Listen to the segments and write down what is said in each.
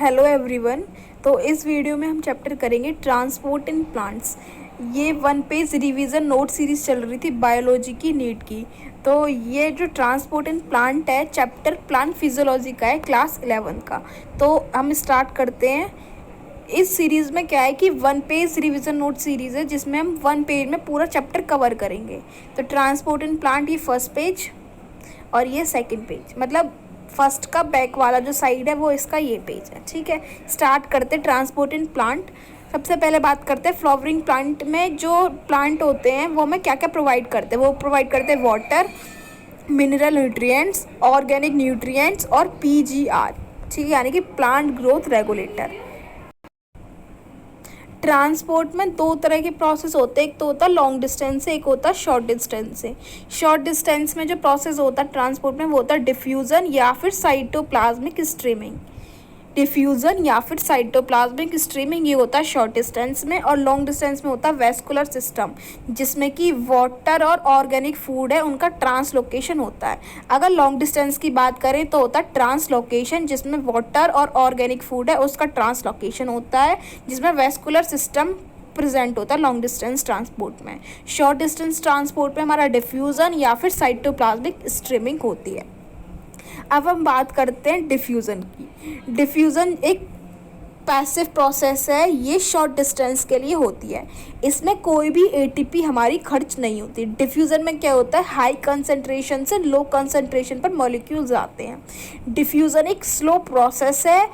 Hello everyone. तो इस video में हम चैप्टर करेंगे ट्रांसपोर्ट इन प्लांट्स। ये 1 पेज रिवीजन नोट सीरीज़ चल रही थी बायोलॉजी की नीट की। तो ये जो ट्रांसपोर्ट इन प्लांट है चैप्टर प्लांट फिजियोलॉजी का है, क्लास 11 का। तो हम स्टार्ट करते हैं। इस सीरीज़ में क्या है कि 1 पेज रिवीजन नोट सीरीज़ है जिसमें हम 1 पेज में पूरा चैप्टर कवर करेंगे। तो ट्रांसपोर्ट इन प्लांट ये फर्स्ट पेज और ये सेकंड पेज, मतलब फर्स्ट का बैक वाला जो साइड है वो इसका ये पेज है। ठीक है, स्टार्ट करते ट्रांसपोर्ट इन प्लांट। सबसे पहले बात करते हैं फ्लावरिंग प्लांट में जो प्लांट होते हैं वो हमें क्या क्या प्रोवाइड करते हैं। वो प्रोवाइड करते हैं water, mineral nutrients, organic nutrients और पीजीआर। ठीक है, यानी कि प्लांट ग्रोथ रेगुलेटर। ट्रांसपोर्ट में 2 तरह के प्रोसेस होते हैं, एक तो होता है लॉन्ग डिस्टेंस से, एक होता है शॉर्ट डिस्टेंस से। शॉर्ट डिस्टेंस में जो प्रोसेस होता है ट्रांसपोर्ट में वो होता है डिफ्यूज़न या फिर साइटोप्लाज्मिक स्ट्रीमिंग। डिफ्यूज़न या फिर साइटोप्लाज्मिक स्ट्रीमिंग ये होता है शॉर्ट डिस्टेंस में। और लॉन्ग डिस्टेंस में होता है वेस्कुलर सिस्टम, जिसमें कि वाटर और ऑर्गेनिक फूड है उनका ट्रांसलोकेशन होता है। अगर लॉन्ग डिस्टेंस की बात करें तो होता है ट्रांसलोकेशन, जिसमें वाटर और ऑर्गेनिक फूड है उसका ट्रांसलोकेशन होता है, जिसमें वेस्कुलर सिस्टम प्रेजेंट होता है लॉन्ग डिस्टेंस ट्रांसपोर्ट में। शॉर्ट डिस्टेंस ट्रांसपोर्ट में हमारा डिफ्यूज़न या फिर साइटोप्लाज्मिक स्ट्रीमिंग होती है। अब हम बात करते हैं डिफ्यूज़न की। डिफ्यूज़न एक पैसिव प्रोसेस है, ये शॉर्ट डिस्टेंस के लिए होती है। इसमें कोई भी एटीपी हमारी खर्च नहीं होती। डिफ्यूज़न में क्या होता है, हाई कंसंट्रेशन से लो कंसंट्रेशन पर मॉलिक्यूल्स आते हैं। डिफ्यूज़न एक स्लो प्रोसेस है,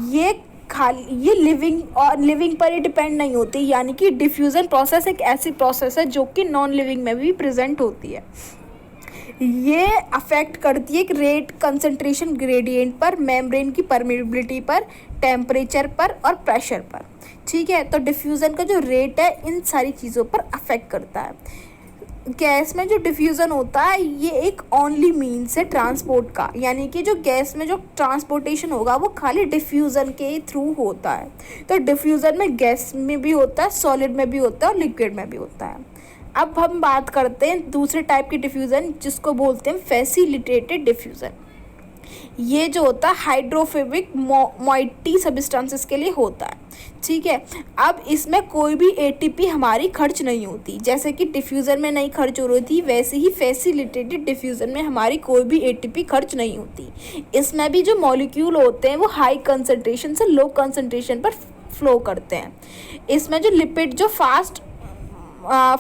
ये लिविंग पर ही डिपेंड नहीं होती। यानी कि डिफ्यूज़न प्रोसेस एक ऐसी प्रोसेस है जो कि नॉन लिविंग में भी प्रेजेंट होती है। ये अफेक्ट करती है एक रेट, कंसंट्रेशन ग्रेडियंट पर, मेम्ब्रेन की परमेबिलिटी पर, टेम्परेचर पर और प्रेशर पर। ठीक है, तो डिफ्यूज़न का जो रेट है इन सारी चीज़ों पर अफेक्ट करता है। गैस में जो डिफ्यूज़न होता है ये एक ओनली मीन्स है ट्रांसपोर्ट का, यानी कि जो गैस में जो ट्रांसपोर्टेशन होगा वो खाली डिफ्यूज़न के थ्रू होता है। तो डिफ्यूज़न में गैस में भी होता है, सॉलिड में भी होता है और लिक्विड में भी होता है। अब हम बात करते हैं दूसरे टाइप की डिफ्यूज़न जिसको बोलते हैं फैसिलिटेटेड डिफ्यूज़न। ये जो होता है हाइड्रोफोबिक मॉइटी सब्सटेंसेस के लिए होता है। ठीक है, अब इसमें कोई भी एटीपी हमारी खर्च नहीं होती। जैसे कि डिफ्यूज़न में नहीं खर्च हो रही थी, वैसे ही फैसिलिटेटेड डिफ्यूज़न में हमारी कोई भी एटीपी खर्च नहीं होती। इसमें भी जो मॉलिक्यूल होते हैं वो हाई कंसनट्रेशन से लो कंसनट्रेशन पर फ्लो करते हैं। इसमें जो लिपिड जो फास्ट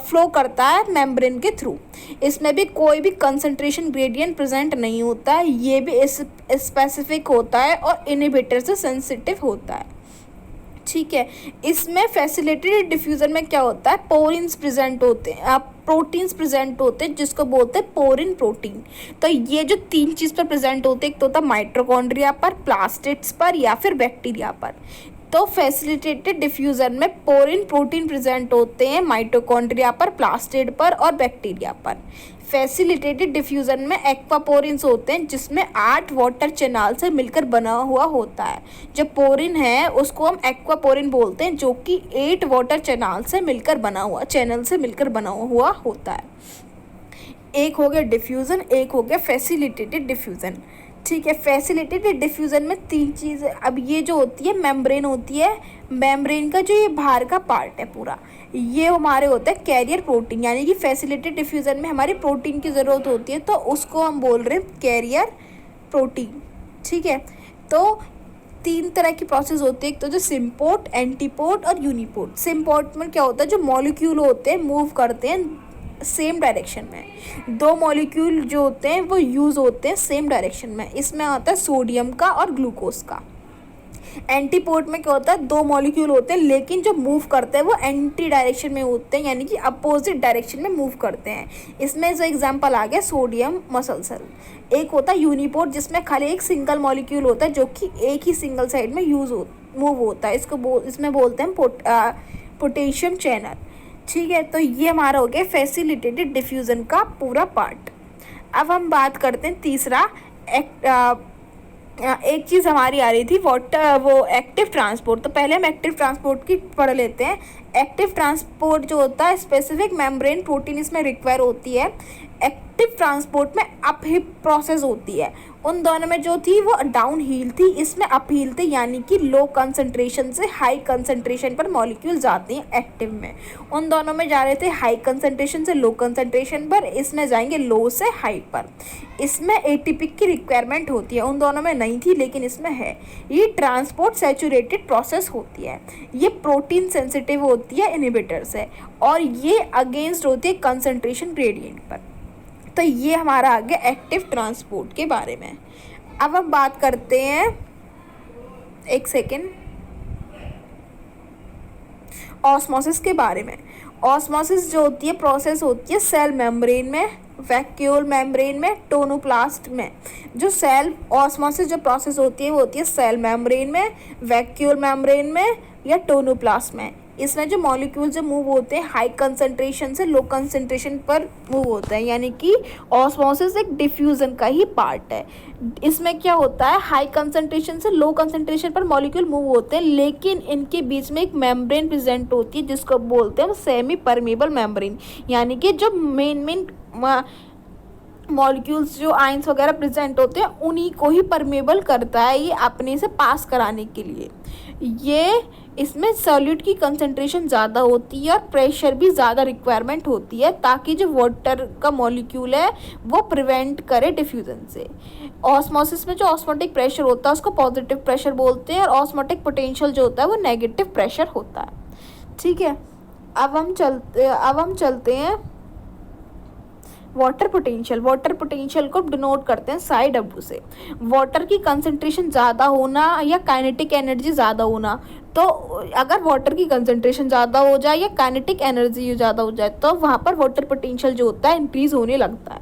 फ्लो करता है मेम्ब्रेन के थ्रू, इसमें भी कोई भी कंसंट्रेशन ग्रेडियंट प्रेजेंट नहीं होता है। ये भी स्पेसिफिक होता है और इनहिबिटर से सेंसिटिव होता है। ठीक है, इसमें फैसिलिटेटेड डिफ्यूज़न में क्या होता है, पोरिन्स प्रेजेंट होते हैं, प्रोटीन्स प्रेजेंट होते हैं जिसको बोलते हैं पोरिन प्रोटीन। तो ये जो 3 चीज़ पर प्रेजेंट होते हैं, एक तो होता है माइटोकॉन्ड्रिया पर, प्लास्टिड्स पर या फिर बैक्टीरिया पर। तो फैसिलिटेटेड डिफ्यूज़न में पोरिन प्रोटीन प्रेजेंट होते हैं माइटोकॉन्ड्रिया पर, प्लास्टिड पर और बैक्टीरिया पर। फैसिलिटेटेड डिफ्यूज़न में एक्वापोरिन्स होते हैं जिसमें 8 वाटर चैनल से मिलकर बना हुआ होता है। जो पोरिन है उसको हम एक्वापोरिन बोलते हैं, जो कि 8 वाटर चैनल से मिलकर बना हुआ होता है। एक हो गया डिफ्यूज़न, एक हो गया फैसिलिटेटेड डिफ्यूज़न। ठीक है, फैसिलिटेटेड डिफ्यूज़न में 3 चीज़ें। अब ये जो होती है मेम्ब्रेन होती है, मेम्ब्रेन का जो ये बाहर का पार्ट है पूरा, ये हमारे होता है कैरियर प्रोटीन। यानी कि फैसिलिटेटेड डिफ्यूज़न में हमारी प्रोटीन की ज़रूरत होती है, तो उसको हम बोल रहे हैं कैरियर प्रोटीन। ठीक है, तो 3 तरह की प्रोसेस होती है, एक तो जो सिम्पोर्ट, एंटीपोर्ट और यूनिपोर्ट। सिम्पोर्ट में क्या होता है, जो मॉलिक्यूल होते हैं मूव करते हैं सेम डायरेक्शन में। 2 मॉलिक्यूल जो होते हैं वो यूज़ होते हैं सेम डायरेक्शन में। इसमें आता है सोडियम का और ग्लूकोज का। एंटीपोर्ट में क्या होता है, 2 मॉलिक्यूल होते हैं लेकिन जो मूव करते हैं वो एंटी डायरेक्शन में होते हैं, यानी कि अपोजिट डायरेक्शन में मूव करते हैं। इसमें जो एग्जांपल आ गया सोडियम मसल सेल। एक होता है यूनिपोर्ट जिसमें खाली एक सिंगल मॉलिक्यूल होता है जो कि एक ही सिंगल साइड में मूव होता है। इसमें बोलते हैं पोटेशियम चैनल। ठीक है, तो ये हमारा हो गया फैसिलिटेटेड डिफ्यूज़न का पूरा पार्ट। अब हम बात करते हैं तीसरा, एक चीज़ हमारी आ रही थी वो एक्टिव ट्रांसपोर्ट। तो पहले हम एक्टिव ट्रांसपोर्ट की पढ़ लेते हैं। एक्टिव ट्रांसपोर्ट जो होता है स्पेसिफिक मेम्ब्रेन प्रोटीन इसमें रिक्वायर होती है। एक्टिव ट्रांसपोर्ट में अपहिल प्रोसेस होती है। उन दोनों में जो थी वो डाउन हील थी, इसमें अपहील थी, यानी कि लो कंसंट्रेशन से हाई कंसंट्रेशन पर मॉलिक्यूल जाते हैं एक्टिव में। उन दोनों में जा रहे थे हाई कंसंट्रेशन से लो कंसंट्रेशन पर, इसमें जाएंगे लो से हाई पर। इसमें एटीपी की रिक्वायरमेंट होती है, उन दोनों में नहीं थी लेकिन इसमें है। ये ट्रांसपोर्ट सैचुरेटेड प्रोसेस होती है, ये प्रोटीन सेंसिटिव होती है इनहिबिटर से, और ये अगेंस्ट होती है कंसंट्रेशन ग्रेडियंट पर। तो ये हमारा आ गया एक्टिव ट्रांसपोर्ट के बारे में। अब हम बात करते हैं, एक सेकेंड, ऑस्मोसिस के बारे में। ऑस्मोसिस जो होती है प्रोसेस होती है सेल मेम्ब्रेन में, वैक्यूल मेम्ब्रेन में, टोनोप्लास्ट में। जो सेल ऑस्मोसिस जो प्रोसेस होती है वो होती है सेल मेम्ब्रेन में, वैक्यूल मेम्ब्रेन में या टोनोप्लास्ट में। इसमें जो मॉलिक्यूल जो मूव होते हैं हाई कंसंट्रेशन से लो कंसंट्रेशन पर मूव होते हैं, यानी कि ऑस्मोसिस एक डिफ्यूजन का ही पार्ट है। इसमें क्या होता है, हाई कंसंट्रेशन से लो कंसंट्रेशन पर मॉलिक्यूल मूव होते हैं, लेकिन इनके बीच में एक मेम्ब्रेन प्रेजेंट होती है जिसको बोलते हैं सेमी परमेबल मेम्ब्रेन, यानी कि जो मेन मॉलिक्यूल्स जो आयंस वगैरह प्रेजेंट होते हैं उन्हीं को ही परमेबल करता है ये अपने से पास कराने के लिए। ये इसमें सॉल्यूट की कंसंट्रेशन ज़्यादा होती है और प्रेशर भी ज़्यादा रिक्वायरमेंट होती है, ताकि जो वाटर का मॉलिक्यूल है वो प्रिवेंट करे डिफ्यूजन से। ऑस्मोसिस में जो ऑस्मोटिक प्रेशर होता है उसको पॉजिटिव प्रेशर बोलते हैं, और ऑस्मोटिक पोटेंशियल जो होता है वो नेगेटिव प्रेशर होता है। ठीक है, अब हम चलते हैं वाटर पोटेंशियल। वाटर पोटेंशियल को डिनोट करते हैं साई डब्ल्यू से। वाटर की कंसंट्रेशन ज़्यादा होना या काइनेटिक एनर्जी ज़्यादा होना, तो अगर वाटर की कंसंट्रेशन ज़्यादा हो जाए या काइनेटिक एनर्जी ज़्यादा हो जाए तो वहाँ पर वाटर पोटेंशियल जो होता है इंक्रीज होने लगता है।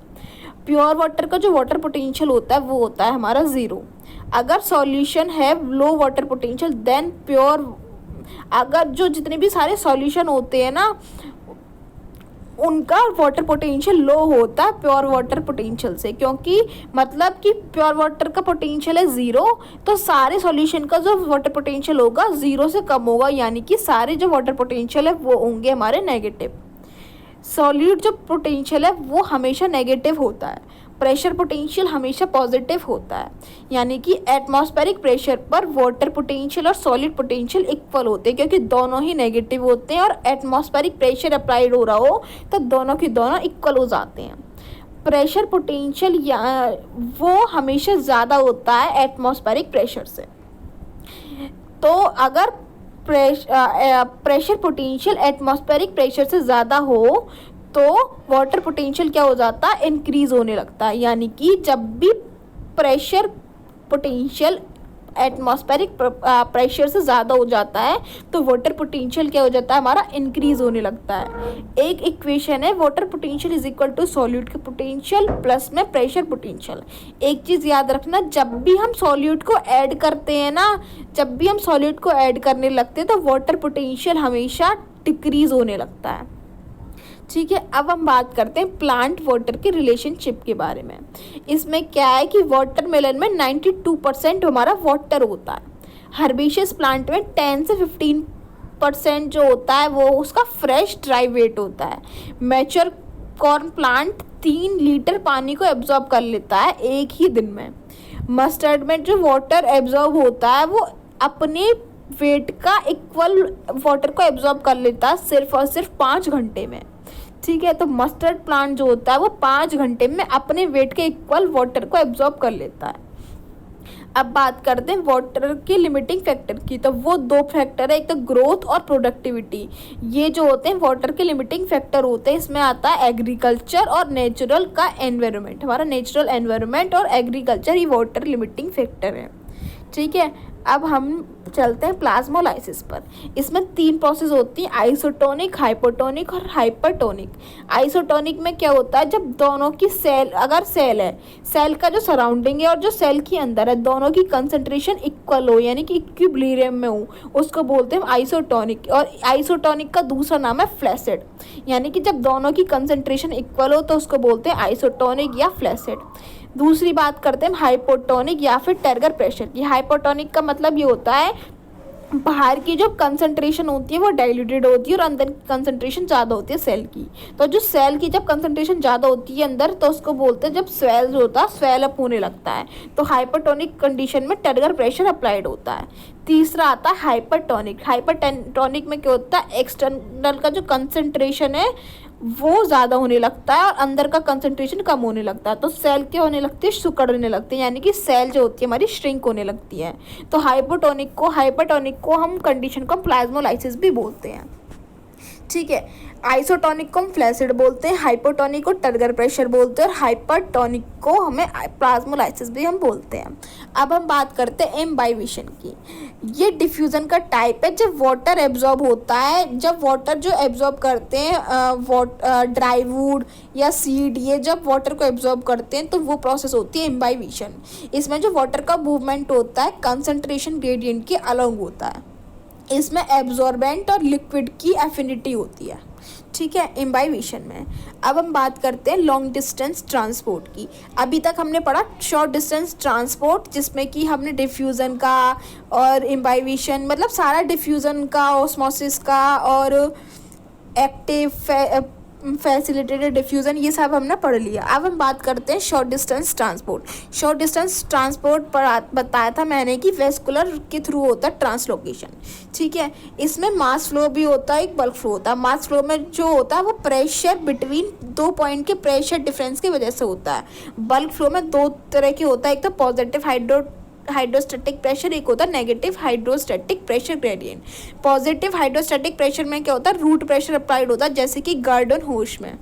प्योर वाटर का जो वाटर पोटेंशियल होता है वो होता है हमारा 0। अगर सॉल्यूशन है लो वाटर पोटेंशियल देन प्योर, अगर जो जितने भी सारे सॉल्यूशन होते हैं ना उनका वाटर पोटेंशियल लो होता है प्योर वाटर पोटेंशियल से, क्योंकि मतलब कि प्योर वाटर का पोटेंशियल है 0, तो सारे सॉल्यूशन का जो वाटर पोटेंशियल होगा 0 से कम होगा, यानी कि सारे जो वाटर पोटेंशियल है वो होंगे हमारे नेगेटिव। सॉल्यूट जो पोटेंशियल है वो हमेशा नेगेटिव होता है, प्रेशर पोटेंशियल हमेशा पॉजिटिव होता है, यानी कि एटमॉस्फेरिक प्रेशर पर वाटर पोटेंशियल और सॉलिड पोटेंशियल इक्वल होते हैं, क्योंकि दोनों ही नेगेटिव होते हैं, और एटमॉस्फेरिक प्रेशर अप्लाइड हो रहा हो तो दोनों के दोनों इक्वल हो जाते हैं। प्रेशर पोटेंशियल वो हमेशा ज़्यादा होता है एटमॉस्फेरिक प्रेशर से। तो अगर प्रेशर पोटेंशियल एटमॉस्फेरिक प्रेशर से ज़्यादा हो तो वाटर पोटेंशियल क्या हो जाता है, इंक्रीज होने लगता है, यानी कि जब भी प्रेशर पोटेंशियल एटमॉस्फेरिक प्रेशर से ज़्यादा हो जाता है तो वाटर पोटेंशियल क्या हो जाता है हमारा, इंक्रीज होने लगता है। एक इक्वेशन है water potential is equal to solute के पोटेंशियल प्लस में प्रेशर पोटेंशियल। एक चीज़ याद रखना, जब भी हम सॉल्यूट को ऐड करते हैं ना, जब भी हम सॉल्यूट को ऐड करने लगते हैं तो वाटर पोटेंशियल हमेशा डिक्रीज होने लगता है। ठीक है, अब हम बात करते हैं प्लांट वाटर के रिलेशनशिप के बारे में। इसमें क्या है कि वाटरमेलन में 92% हमारा वाटर होता है, हर्बेशियस प्लांट में 10 से 15% जो होता है वो उसका फ्रेश ड्राई वेट होता है। मैच्योर कॉर्न प्लांट 3 लीटर पानी को एब्जॉर्ब कर लेता है एक ही दिन में। मस्टर्ड में जो वाटर एब्जॉर्ब होता है वो अपने वेट का इक्वल वाटर को एब्जॉर्ब कर लेता है सिर्फ और सिर्फ 5 घंटे में। ठीक है, तो मस्टर्ड प्लांट जो होता है वो 5 घंटे में अपने वेट के इक्वल वाटर को एब्जॉर्ब कर लेता है। अब बात करते हैं वाटर के लिमिटिंग फैक्टर की, तो वो 2 फैक्टर है, एक तो ग्रोथ और प्रोडक्टिविटी। ये जो होते हैं वाटर के लिमिटिंग फैक्टर होते हैं, इसमें आता है एग्रीकल्चर और नेचुरल का एनवायरनमेंट। हमारा नेचुरल एनवायरनमेंट और एग्रीकल्चर ही वाटर लिमिटिंग फैक्टर है। ठीक है, अब हम चलते हैं प्लाज्मोलाइसिस पर। इसमें 3 प्रोसेस होती हैं, आइसोटोनिक, हाइपोटोनिक और हाइपरटोनिक। आइसोटोनिक में क्या होता है, जब दोनों की सेल, अगर सेल है, सेल का जो सराउंडिंग है और जो सेल के अंदर है दोनों की कंसंट्रेशन इक्वल हो, यानी कि इक्विलिब्रियम में हो, उसको बोलते हैं आइसोटोनिक। और आइसोटोनिक का दूसरा नाम है फ्लैसिड, यानी कि जब दोनों की कंसंट्रेशन इक्वल हो तो उसको बोलते हैं आइसोटोनिक या फ्लैसिड। दूसरी बात करते हैं हाइपोटोनिक या फिर टर्गर प्रेशर की। हाइपोटोनिक का मतलब ये होता है बाहर की जो कंसंट्रेशन होती है वो डाइल्यूटेड होती है और अंदर की कंसंट्रेशन ज़्यादा होती है सेल की। तो जो सेल की जब कंसंट्रेशन ज़्यादा होती है अंदर, तो उसको बोलते हैं जब स्वेल होता है, स्वेल अप होने लगता है, तो हाइपरटोनिक कंडीशन में टर्गर प्रेशर अप्लाइड होता है। तीसरा आता है हाइपरटोनिक। हाइपरटोनिक में क्या होता है, एक्सटर्नल का जो कंसंट्रेशन है वो ज़्यादा होने लगता है और अंदर का कंसंट्रेशन कम होने लगता है। तो सेल क्या होने लगती है, सिकुड़ने लगती है, यानी कि सेल जो होती है हमारी श्रिंक होने लगती है। तो हाइपरटोनिक को हम कंडीशन को प्लाज्मोलाइसिस भी बोलते हैं। ठीक है, आइसोटोनिक को हम फ्लैसिड बोलते हैं, हाइपोटोनिक को टर्गर प्रेशर बोलते हैं और हाइपरटोनिक को हमें प्लाज्मोलाइसिस भी हम बोलते हैं। अब हम बात करते हैं इम्बाइबिशन की। ये डिफ्यूज़न का टाइप है जब वाटर एब्जॉर्ब होता है, जब वाटर जो एब्जॉर्ब करते हैं ड्राई वुड या सीड, ये जब वाटर को एब्जॉर्ब करते हैं तो वो प्रोसेस होती है इम्बाइबिशन। इसमें जो वाटर का मूवमेंट होता है कंसंट्रेशन ग्रेडियंट के अलॉन्ग होता है। इसमें एब्जॉर्बेंट और लिक्विड की एफिनिटी होती है। ठीक है, इम्बाइबिशन में। अब हम बात करते हैं लॉन्ग डिस्टेंस ट्रांसपोर्ट की। अभी तक हमने पढ़ा शॉर्ट डिस्टेंस ट्रांसपोर्ट, जिसमें कि हमने डिफ्यूज़न का और इम्बाइबिशन, मतलब सारा डिफ्यूज़न का, ऑस्मोसिस का और एक्टिव फैसिलिटेटेड डिफ्यूज़न, ये सब हमने पढ़ लिया। अब हम बात करते हैं short distance transport. Short distance transport पर बताया था मैंने कि वेस्कुलर के थ्रू होता है ट्रांसलोकेशन। ठीक है, इसमें मास फ्लो भी होता है, एक बल्क फ्लो होता है। मास फ्लो में जो होता है वो प्रेशर बिटवीन 2 पॉइंट के प्रेशर डिफरेंस की वजह से होता है। बल्क फ्लो में 2 तरह के होता है, एक तो पॉजिटिव हाइड्रोस्टैटिक प्रेशर, एक होता है negative hydrostatic pressure gradient. Positive hydrostatic pressure में क्या होता है, रूट प्रेशर अप्लाइड होता है, जैसे कि गार्डन होश में।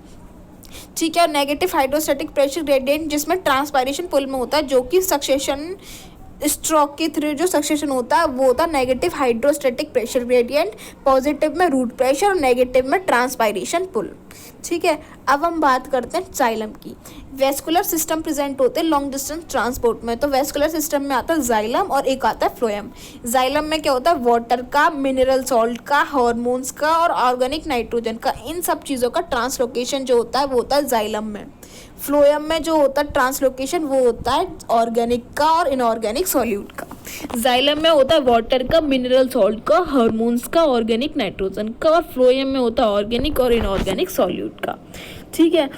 ठीक है, और नेगेटिव हाइड्रोस्टैटिक प्रेशर ग्रेडियंट जिसमें ट्रांसपायरेशन पुल में होता है, जो कि सक्सेशन स्ट्रोक के थ्रू जो सक्सेशन होता है वो होता है negative hydrostatic pressure gradient. Positive में रूट प्रेशर और नेगेटिव में ट्रांसपायरेशन पुल। ठीक है, अब हम बात करते हैं जाइलम की। वेस्कुलर सिस्टम प्रेजेंट होते हैं लॉन्ग डिस्टेंस ट्रांसपोर्ट में। तो वेस्कुलर सिस्टम में आता है जाइलम और एक आता है फ्लोएम। जाइलम में क्या होता है, वाटर का, मिनरल सॉल्ट का, हार्मोन्स का और ऑर्गेनिक नाइट्रोजन का, इन सब चीज़ों का ट्रांसलोकेशन जो होता है वो होता है जाइलम में। फ्लोएम में जो होता है ट्रांसलोकेशन वो होता है ऑर्गेनिक का और इनऑर्गेनिक सॉल्यूट का। जाइलम में होता है वाटर का, मिनरल सॉल्ट का, हार्मोन्स का, ऑर्गेनिक नाइट्रोजन का, और फ्लोएम में होता है ऑर्गेनिक और इनऑर्गेनिक सॉल्यूट का। ठीक है,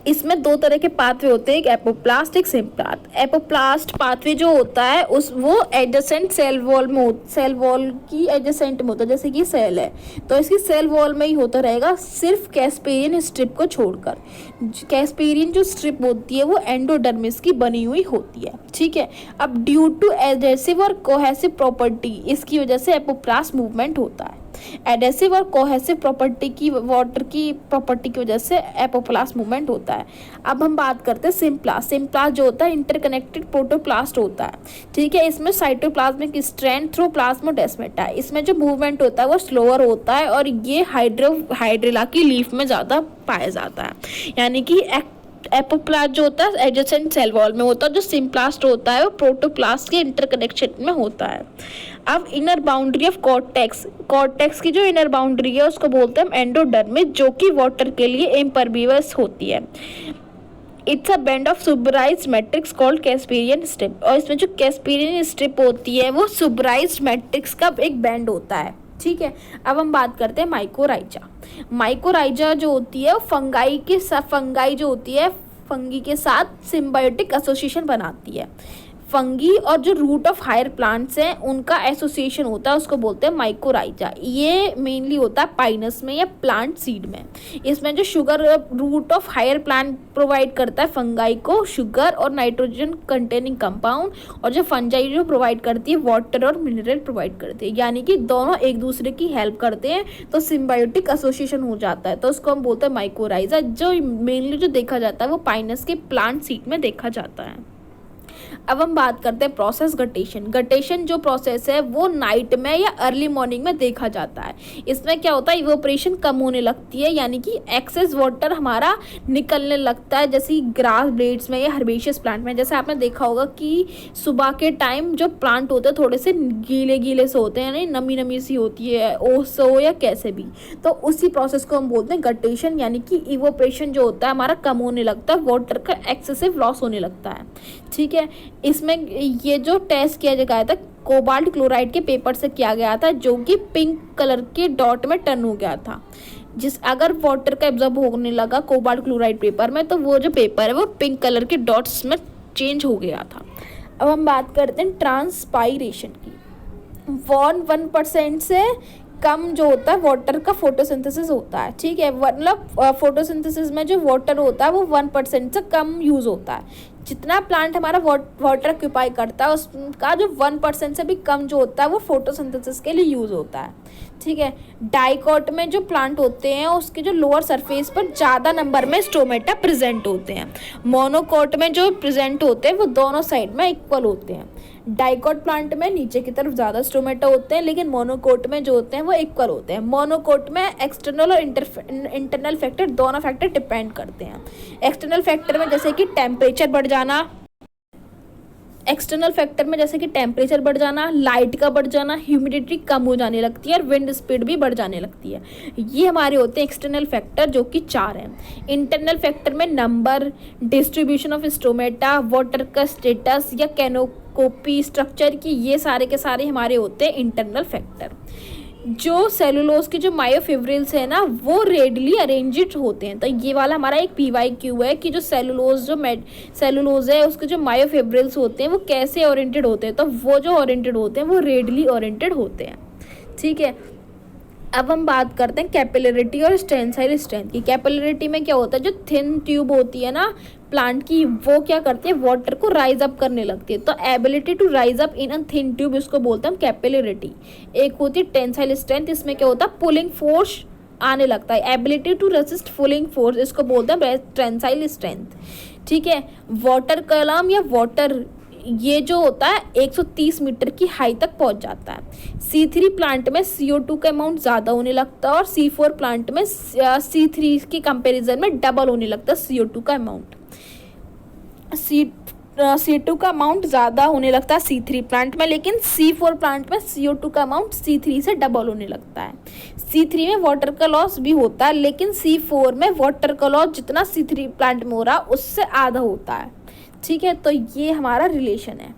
इसमें 2 तरह के पाथवे होते हैं, एक एपोप्लास्ट, एक सिम्प्लास्ट। एपोप्लास्ट पाथवे जो होता है वो एडजेसेंट सेल वॉल की एडजेसेंट में होता है, जैसे कि सेल है तो इसकी सेल वॉल में ही होता रहेगा, सिर्फ कैस्पेरियन स्ट्रिप को छोड़कर। कैस्पेरियन जो स्ट्रिप होती है वो एंडोडर्मिस की बनी हुई होती है। ठीक है, अब ड्यू टू एडहेसिव और कोहेसिव प्रॉपर्टी, इसकी वजह से एपोप्लास्ट मूवमेंट होता है। एडेसिव और कोहेसिव प्रॉपर्टी की, वाटर की प्रॉपर्टी की वजह से एपोप्लास्ट मूवमेंट होता है। अब हम बात करते हैं सिम्प्लास्ट। सिम्प्लास्ट जो होता है इंटरकनेक्टेड प्रोटोप्लास्ट होता है। ठीक है, इसमें साइटोप्लाज्मिक स्ट्रैंड थ्रू प्लाज्मोडेस्माटा है। इसमें जो मूवमेंट होता है वो स्लोअर होता है और ये हाइड्रिला की लीफ में ज़्यादा पाया जाता है, यानी कि एपोप्लास्ट जो होता है एडजेसेंट सेल वॉल में होता है, जो सिम्प्लास्ट होता है वो प्रोटोप्लास्ट के इंटरकनेक्शन में होता है। अब इनर बाउंड्री ऑफ कॉर्टेक्स की जो इनर बाउंड्री है उसको बोलते हैं एंडोडर्मिस, जो कि वाटर के लिए इम्परवियस होती है। It's a band of suberised matrix called Casparian strip, और इसमें जो कैस्पेरियन स्ट्रिप होती है वो सुबराइज्ड मैट्रिक्स का एक बैंड होता है। ठीक है, अब हम बात करते हैं माइकोराइजा। माइकोराइजा जो होती है फंगाई के साथ सिम्बायोटिक एसोसिएशन बनाती है। फंगी और जो रूट ऑफ हायर प्लांट्स हैं उनका एसोसिएशन होता है, उसको बोलते हैं माइकोराइजा। ये मेनली होता है पाइनस में या प्लांट सीड में। इसमें जो sugar root of higher plant provide करता है फंगाई को शुगर और नाइट्रोजन कंटेनिंग कंपाउंड, और जो फंजाई जो प्रोवाइड करती है वाटर और मिनरल प्रोवाइड करती है, यानी कि दोनों एक दूसरे की हेल्प करते हैं तो सिम्बायोटिक एसोसिएशन हो जाता है, तो उसको हम बोलते हैं माइकोराइजा। जो मेनली जो देखा जाता है वो पाइनस के प्लांट सीड में देखा जाता है। अब हम बात करते हैं प्रोसेस गटेशन। गटेशन जो प्रोसेस है वो नाइट में या अर्ली मॉर्निंग में देखा जाता है। इसमें क्या होता है, इवोपरेशन कम होने लगती है, यानी कि एक्सेस वाटर हमारा निकलने लगता है, जैसे ग्रास ब्लेड्स में या हर्बेशियस प्लांट में। जैसे आपने देखा होगा कि सुबह के टाइम जो प्लांट होते हैं थोड़े से गीले से होते हैं, यानी नमी सी होती है, ओस हो या कैसे भी, तो उसी प्रोसेस को हम बोलते हैं गटेशन, यानी कि इवोपरेशन जो होता है हमारा कम होने लगता है, वाटर का एक्सेसिव लॉस होने लगता है। ठीक है, इसमें ये जो टेस्ट किया गया था कोबाल्ट क्लोराइड के पेपर से किया गया था, जो कि पिंक कलर के डॉट में टर्न हो गया था। अगर वाटर का एब्जॉर्ब होने लगा कोबाल्ट क्लोराइड पेपर में, तो वो जो पेपर है वो पिंक कलर के डॉट्स में चेंज हो गया था। अब हम बात करते हैं ट्रांसपायरेशन की। 1% से कम जो होता है वाटर का फोटोसिंथेसिस होता है, ठीक है। मतलब फोटोसिंथेसिस में जो वाटर होता है वो 1% से कम यूज़ होता है। जितना प्लांट हमारा वाटर ऑक्यूपाई करता है उसका जो 1% से भी कम जो होता है वो फोटोसिंथेसिस के लिए यूज़ होता है, ठीक है। डाइकोट में जो प्लांट होते हैं उसके जो लोअर सरफेस पर ज़्यादा नंबर में स्टोमेटा प्रेजेंट होते हैं। मोनोकोट में जो प्रेजेंट होते हैं वो दोनों साइड में इक्वल होते हैं। डाइकोट प्लांट में नीचे की तरफ ज़्यादा स्टोमेटा होते हैं, लेकिन मोनोकोट में जो होते हैं वो इक्वल होते हैं। मोनोकोट में एक्सटर्नल और इंटरनल फैक्टर दोनों फैक्टर डिपेंड करते हैं। एक्सटर्नल फैक्टर में जैसे कि टेम्परेचर बढ़ जाना, एक्सटर्नल फैक्टर में जैसे कि टेम्परेचर बढ़ जाना, लाइट का बढ़ जाना, ह्यूमिडिटी कम हो जाने लगती है और विंड स्पीड भी बढ़ जाने लगती है। ये हमारे होते हैं एक्सटर्नल फैक्टर, जो कि 4 हैं। इंटरनल फैक्टर में number, distribution of stomata, water का स्टेटस या कैनोकोपी स्ट्रक्चर की, ये सारे के सारे हमारे होते हैं इंटरनल फैक्टर। जो सेलुलोज के जो मायोफिब्रिल्स है ना वो रेडली अरेंज्ड होते हैं। तो ये वाला हमारा एक PYQ है कि जो सेलुलोज है उसके जो मायोफिब्रिल्स होते हैं वो कैसे ओरिएंटेड होते हैं। तो वो जो ओरिएंटेड होते हैं वो रेडली ओरिएंटेड होते हैं, ठीक है। अब हम बात करते हैं कैपिलरिटी और टेंसाइल स्ट्रेंथ की। कैपिलरिटी में क्या होता है, जो थिन ट्यूब होती है ना प्लांट की, वो क्या करती है, वाटर को राइज अप करने लगती है। तो ability to rise up in a thin tube, इसको बोलते हैं कैपिलरिटी। एक होती है टेंसाइल स्ट्रेंथ, इसमें क्या होता है, पुलिंग फोर्स आने लगता है। Ability to resist pulling force, इसको बोलते हैं टेंसाइल स्ट्रेंथ, ठीक है। वाटर कॉलम या वाटर, ये जो होता है 130 मीटर की हाइट तक पहुंच जाता है। C3 प्लांट में CO2 का अमाउंट ज़्यादा होने लगता है और C4 प्लांट में C3 के कंपैरिजन में डबल होने लगता है CO2 का अमाउंट। C2 का अमाउंट ज़्यादा होने लगता है C3 प्लांट में, लेकिन C4 प्लांट में CO2 का अमाउंट C3 से डबल होने लगता है। C3 में वाटर का लॉस भी होता है, लेकिन C4 में वाटर का लॉस जितना C3 प्लांट में हो रहा है उससे आधा होता है, ठीक है। तो ये हमारा रिलेशन है।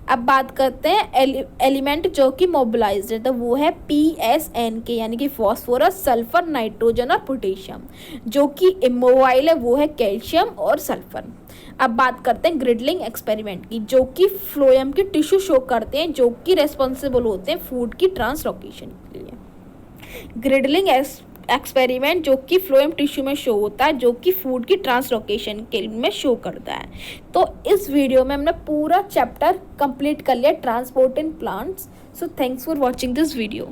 अब बात करते हैं एलिमेंट जो कि मोबिलाइज्ड है, तो वो है PSNK यानी कि फॉस्फोरस, सल्फर, नाइट्रोजन और पोटेशियम। जो कि इमोबाइल है वो है कैल्शियम और सल्फर। अब बात करते हैं ग्रिडलिंग एक्सपेरिमेंट की, जो कि फ्लोएम के टिश्यू शो करते हैं, जो कि रेस्पॉन्सिबल होते हैं फूड की ट्रांसलोकेशन के लिए। ग्रिडलिंग एक्सपेरिमेंट जो कि फ्लोएम टिश्यू में शो होता है, जो कि फूड की ट्रांसलोकेशन के में शो करता है। तो इस वीडियो में हमने पूरा चैप्टर कंप्लीट कर लिया transport in plants. So thanks for watching this video.